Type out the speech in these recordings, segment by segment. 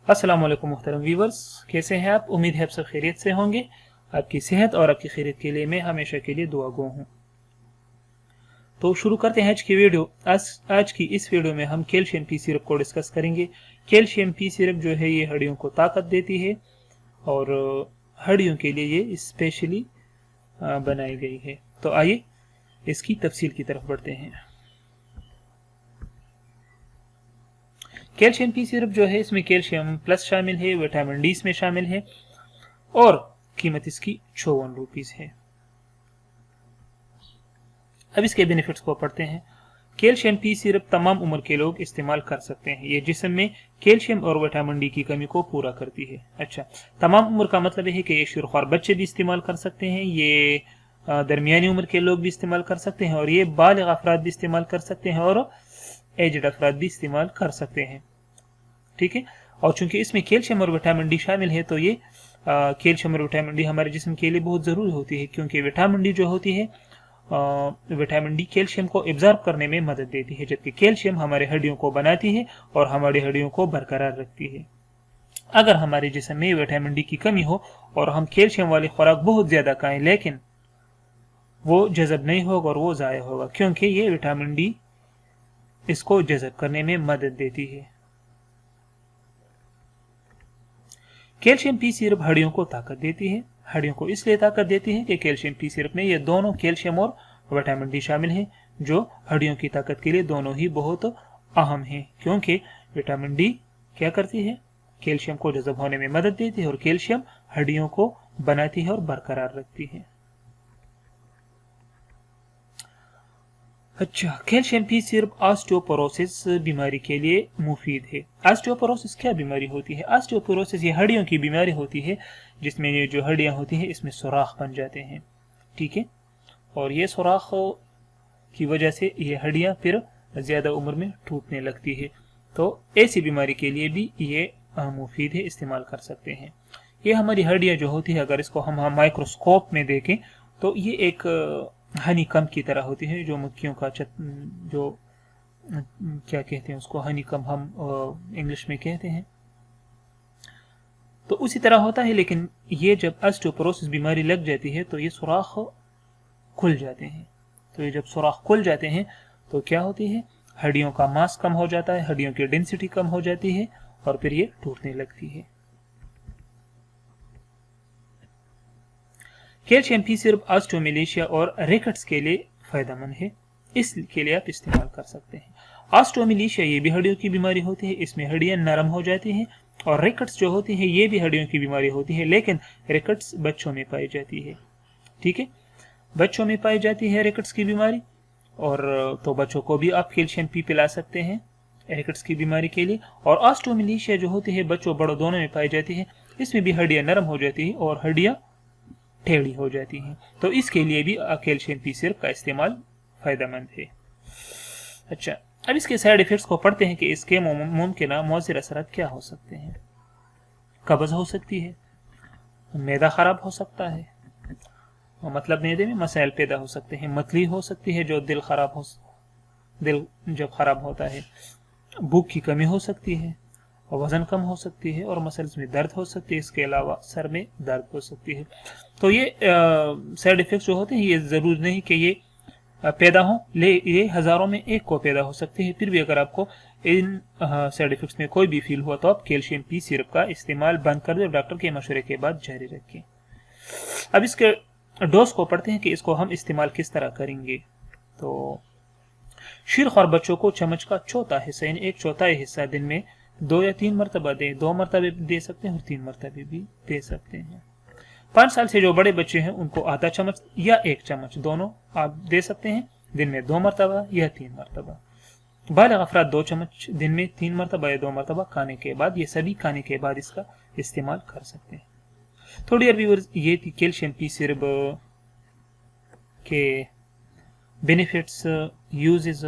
अस्सलाम वालेकुम मुहतरम व्यूवर्स, कैसे हैं आप? उम्मीद है आप सब खैरियत से होंगे। आपकी सेहत और आपकी खैरियत के लिए मैं हमेशा के लिए दुआ गो हूँ। तो शुरू करते हैं आज की वीडियो। आज की इस वीडियो में हम कैल्शियम पी सिरप को डिस्कस करेंगे। कैल्शियम पी सिरप जो है ये हड्डियों को ताकत देती है और हड्डियों के लिए ये स्पेशली बनाई गई है। तो आइए इसकी तफसील की तरफ बढ़ते हैं। कैल्शियम पी सिरप जो है इसमें कैल्शियम प्लस शामिल है, विटामिन डी इसमें शामिल है और कीमत इसकी 54 रुपीस है। अब इसके बेनिफिट्स को पढ़ते हैं। कैल्शियम पी सिरप तमाम उम्र के लोग इस्तेमाल कर सकते हैं। ये जिस्म में कैल्शियम और विटामिन डी की कमी को पूरा करती है। अच्छा, तमाम उम्र का मतलब है कि ये शुरुआत बच्चे भी इस्तेमाल कर सकते हैं, ये दरमियानी उम्र के लोग भी इस्तेमाल कर सकते हैं और ये बालिग अफराद भी इस्तेमाल कर सकते हैं और एजड अफराद भी इस्तेमाल कर सकते हैं। ठीक है, और चूंकि इसमें कैल्शियम और विटामिन डी शामिल है तो ये कैल्शियम और विटामिन डी हमारे जिस्म के लिए बहुत ज़रूरी होती है, क्योंकि विटामिन डी जो होती है विटामिन डी कैल्शियम को एब्जॉर्ब करने में मदद देती है, जबकि कैल्शियम हमारे हड्डियों को बनाती है और हमारी हड्डियों को बरकरार रखती है। अगर हमारे जिस्म में विटामिन डी की कमी हो और हम कैल्शियम वाली खुराक बहुत ज़्यादा खाएं, लेकिन वो जज़ब नहीं होगा और वो ज़ाया होगा, क्योंकि ये विटामिन डी इसको जज़ब करने में मदद देती है। कैल्शियम पी सिरप हड्डियों को ताकत देती है। हड्डियों को इसलिए ताकत देती है कि कैल्शियम पी सिरप में ये दोनों कैल्शियम और विटामिन डी शामिल हैं, जो हड्डियों की ताकत के लिए दोनों ही बहुत अहम हैं, क्योंकि विटामिन डी क्या करती है, कैल्शियम को जज़ब होने में मदद देती है और कैल्शियम हड्डियों को बनाती है और बरकरार रखती है। अच्छा, कैल्शियम पी सिर्फ ऑस्टियोपोरोसिस बीमारी के लिए मुफीद है। ऑस्टियोपोरोसिस क्या बीमारी होती है? ऑस्टियोपोरोसिस ये हड्डियों की बीमारी होती है जिसमें ये जो हड्डियां होती हैं इसमें सुराख बन जाते हैं। ठीक है, और ये सुराख की वजह से ये हड्डियां फिर ज़्यादा उम्र में टूटने लगती है। तो ऐसी बीमारी के लिए भी ये मुफीद है, इस्तेमाल कर सकते हैं। ये हमारी हड्डियां जो होती है, अगर इसको हम माइक्रोस्कोप में देखें तो ये एक हनी कम की तरह होती है, जो मक्खियों का जो क्या कहते हैं उसको, हनी कम हम इंग्लिश में कहते हैं, तो उसी तरह होता है। लेकिन ये जब ऑस्टियोपोरोसिस बीमारी लग जाती है तो ये सुराख खुल जाते हैं। तो ये जब सुराख खुल जाते हैं तो क्या होती है, हड्डियों का मास कम हो जाता है, हड्डियों की डेंसिटी कम हो जाती है और फिर ये टूटने लगती है। कैल्शियम पी सिर्फ ऑस्टियोमेलेशिया और रिकेट्स के लिए फायदेमंद है, इसके लिए आप इस्तेमाल कर सकते हैं। ऑस्टियोमेलेशिया ये भी हड्डियों की बीमारी होती है, इसमें हड्डियां नरम हो जाती हैं, और रिकेट्स जो होती है ये भी हड्डियों की बीमारी होती है, लेकिन रिकेट्स बच्चों में पाई जाती है। ठीक है, बच्चों में पाई जाती है रिकेट्स की बीमारी, और तो बच्चों को भी आप कैल्शियम पी पिला सकते हैं रिकेट्स की बीमारी के लिए। और ऑस्टियोमेलेशिया जो होती है बच्चों बड़ों दोनों में पाई जाती है, इसमें भी हड्डियां नरम हो जाती है और हड्डियां टेढ़ी हो जाती हैं, तो इसके लिए भी कैल्शियम पी सिरप का इस्तेमाल फायदेमंद है। अच्छा, अब इसके साइड इफेक्ट्स को पढ़ते हैं कि इसके मुमकिन मौसर असरात क्या हो सकते हैं। कब्ज हो सकती है, मैदा खराब हो सकता है, मतलब मैदे में मसाइल पैदा हो सकते हैं, मतली हो सकती है, जो दिल जब खराब होता है, भूख की कमी हो सकती है, वजन कम हो सकती है और मसल्स में दर्द हो सकती है, इसके अलावा सर में दर्द हो सकती है। तो ये साइड इफेक्ट्स जो होते हैं ये ज़रूर नहीं कि ये पैदा हो, ये हज़ारों में एक को पैदा हो सकते हैं। फिर भी अगर आपको इन साइड इफेक्ट्स में कोई भी फील हुआ तो आप कैल्शियम पी सिरप का इस्तेमाल बंद कर दें, डॉक्टर के मशवरे के बाद जारी रखें। अब इसके डोज को पढ़ते हैं कि इसको हम इस्तेमाल किस तरह करेंगे। तो शीरख्वार बच्चों को चम्मच का चौथा हिस्सा, यानी एक चौथाई हिस्सा दिन में 2 या 3 मरतबा दें। 2 मरतबे दे सकते हैं और 3 मरतबे भी दे सकते हैं। 5 साल से जो बड़े बच्चे हैं उनको आधा चम्मच या 1 चम्मच दोनों आप दे सकते हैं, दिन में 2 मरतबा या 3 मरतबा। बालिग अफराद 2 चम्मच दिन में 3 मरतबा या 2 मरतबा खाने के बाद, ये सभी खाने के बाद इसका इस्तेमाल कर सकते हैं। तो डियर व्यूअर्स, ये थी कैल्शियम पी सिरप के बेनिफिट्स, यूजेस,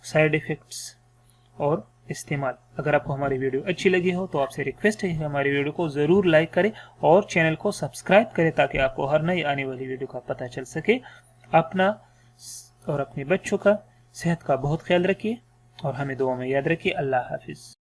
साइड इफेक्ट्स और इस्तेमाल। अगर आपको हमारी वीडियो अच्छी लगी हो तो आपसे रिक्वेस्ट है हमारी वीडियो को ज़रूर लाइक करें और चैनल को सब्सक्राइब करें, ताकि आपको हर नई आने वाली वीडियो का पता चल सके। अपना और अपने बच्चों का सेहत का बहुत ख्याल रखिए और हमें दुआ में याद रखिए। अल्लाह हाफिज़।